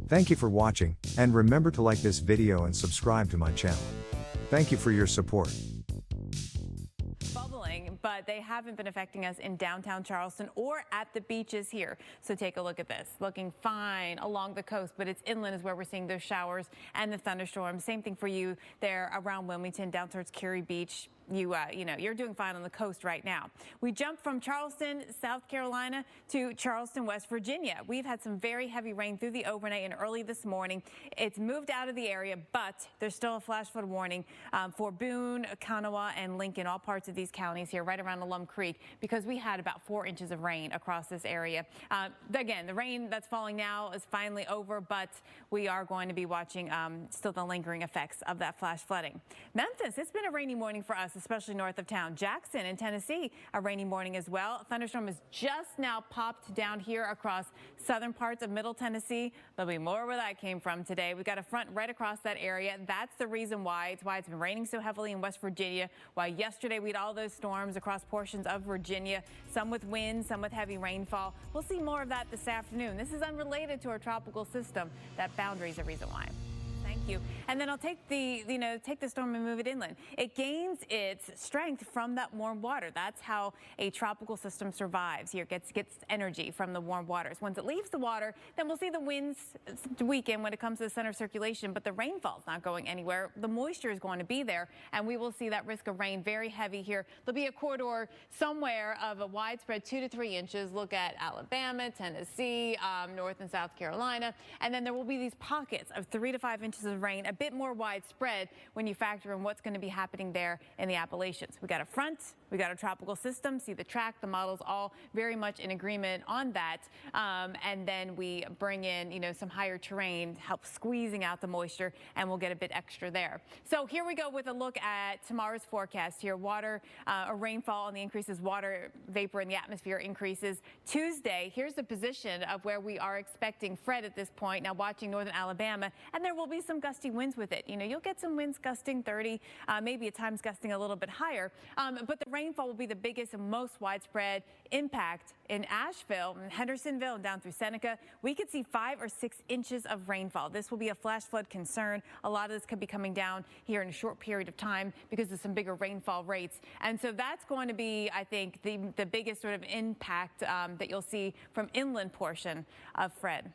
Thank you for watching, and remember to like this video and subscribe to my channel. Thank you for your support. Bubbling, but they haven't been affecting us in downtown Charleston or at the beaches here. So take a look at this. Looking fine along the coast, but it's inland is where we're seeing those showers and the thunderstorms. Same thing for you there around Wilmington, down towards Cary Beach. You're doing fine on the coast right now. We jump from Charleston, South Carolina to Charleston, West Virginia. We've had some very heavy rain through the overnight and early this morning. It's moved out of the area, but there's still a flash flood warning for Boone, Kanawha, and Lincoln, all parts of these counties here right around Alum Creek, because we had about 4 inches of rain across this area. Again, the rain that's falling now is finally over, but we are going to be watching still the lingering effects of that flash flooding. Memphis, it's been a rainy morning for us, especially north of town. Jackson in Tennessee, a rainy morning as well. A thunderstorm has just now popped down here across southern parts of Middle Tennessee. There'll be more where that came from today. We've got a front right across that area. That's the reason why. It's why it's been raining so heavily in West Virginia. Why yesterday we had all those storms across portions of Virginia, some with wind, some with heavy rainfall. We'll see more of that this afternoon. This is unrelated to our tropical system. That boundary is the reason why. Thank you. And then I'll take the storm and move it inland. It gains its strength from that warm water. That's how a tropical system survives. Here, gets energy from the warm waters. Once it leaves the water, then we'll see the winds weaken when it comes to the center circulation, but the rainfall's not going anywhere. The moisture is going to be there, and we will see that risk of rain very heavy here. There'll be a corridor somewhere of a widespread 2 to 3 inches. Look at Alabama, Tennessee, North and South Carolina, and then there will be these pockets of 3 to 5 inches of rain, a bit more widespread when you factor in what's going to be happening there in the Appalachians. We got a front, we got a tropical system. See the track, the models all very much in agreement on that. And then we bring in, some higher terrain, help squeezing out the moisture, and we'll get a bit extra there. So here we go with a look at tomorrow's forecast here. Water or rainfall on the increases, water vapor in the atmosphere increases. Tuesday, here's the position of where we are expecting Fred at this point. Now watching northern Alabama, and there will be some gusty winds with it. You'll get some winds gusting 30, maybe at times gusting a little bit higher. But the rainfall will be the biggest and most widespread impact in Asheville and Hendersonville and down through Seneca. We could see 5 or 6 inches of rainfall. This will be a flash flood concern. A lot of this could be coming down here in a short period of time because of some bigger rainfall rates. And so that's going to be, I think, the biggest sort of impact that you'll see from inland portion of Fred.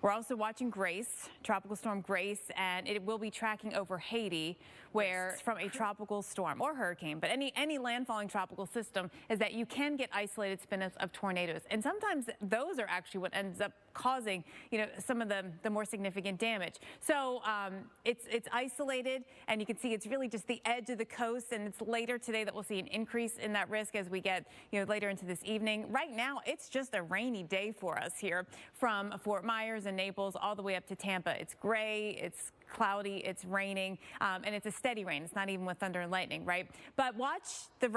We're also watching Grace, Tropical Storm Grace, and it will be tracking over Haiti, where from a tropical storm or hurricane, but any landfalling tropical system is that you can get isolated spin-offs of tornadoes. And sometimes those are actually what ends up causing, some of the more significant damage. So it's isolated, and you can see it's really just the edge of the coast, and it's later today that we'll see an increase in that risk as we get, later into this evening. Right now, it's just a rainy day for us here from Fort Myers and Naples all the way up to Tampa. It's gray, it's cloudy, it's raining, and it's a steady rain. It's not even with thunder and lightning, right? But watch the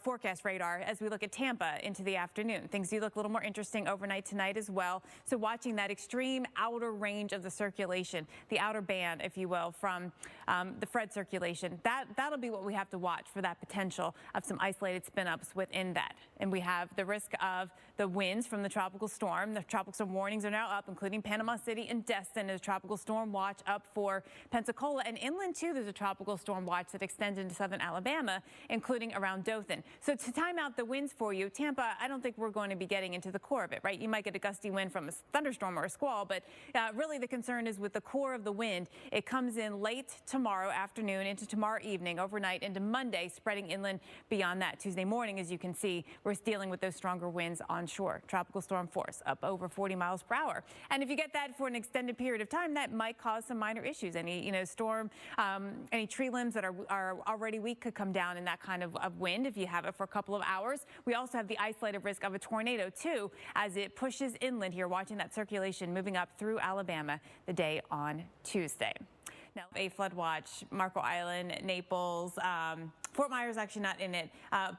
forecast radar, as we look at Tampa into the afternoon. Things do look a little more interesting overnight tonight as well. So watching that extreme outer range of the circulation, the outer band, if you will, from the Fred circulation, that'll be what we have to watch for that potential of some isolated spin-ups within that. And we have the risk of the winds from the tropical storm. The tropical storm warnings are now up, including Panama City and Destin. There's a tropical storm watch up for Pensacola, and inland too there's a tropical storm watch that extends into southern Alabama, including around Dothan. So to time out the winds for you, Tampa, I don't think we're going to be getting into the core of it, right? You might get a gusty wind from a thunderstorm or a squall, but really the concern is with the core of the wind. It comes in late tomorrow afternoon into tomorrow evening, overnight into Monday, spreading inland beyond that. Tuesday morning, as you can see, we're dealing with those stronger winds onshore. Tropical storm force up over 40 miles per hour. And if you get that for an extended period of time, that might cause some minor issues. Any storm, any tree limbs that are already weak could come down in that kind of wind if you have it for a couple of hours. We also have the isolated risk of a tornado too as it pushes inland here, watching that circulation moving up through Alabama the day on Tuesday. Now, a flood watch, Marco Island, Naples, Fort Myers actually not in it.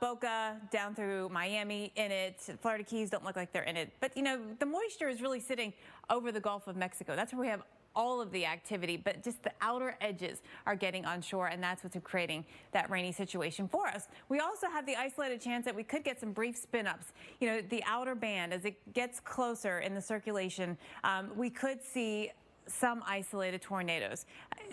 Boca down through Miami in it. Florida Keys don't look like they're in it. But, the moisture is really sitting over the Gulf of Mexico. That's where we have all of the activity, but just the outer edges are getting onshore, and that's what's creating that rainy situation for us. We also have the isolated chance that we could get some brief spin-ups. You know, the outer band, as it gets closer in the circulation, we could see some isolated tornadoes.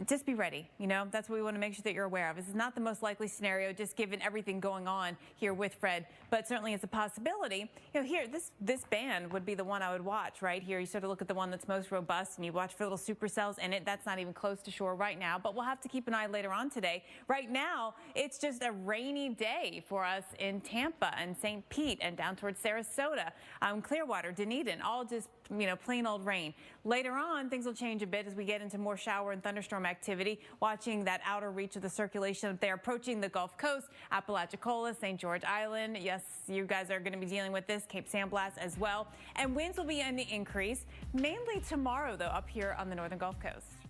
Just be ready. You know, that's what we want to make sure that you're aware of. This is not the most likely scenario, just given everything going on here with Fred, but certainly it's a possibility. You know, here, this band would be the one I would watch right here. You sort of look at the one that's most robust and you watch for little supercells in it. That's not even close to shore right now, but we'll have to keep an eye later on today. Right now, it's just a rainy day for us in Tampa and St. Pete and down towards Sarasota, Clearwater, Dunedin, all just, you know, plain old rain. Later on, things will change a bit as we get into more shower and thunderstorm activity, watching that outer reach of the circulation up there approaching the Gulf Coast, Apalachicola, St. George Island. Yes, you guys are going to be dealing with this, Cape San Blas as well. And winds will be on the increase, mainly tomorrow, though, up here on the northern Gulf Coast.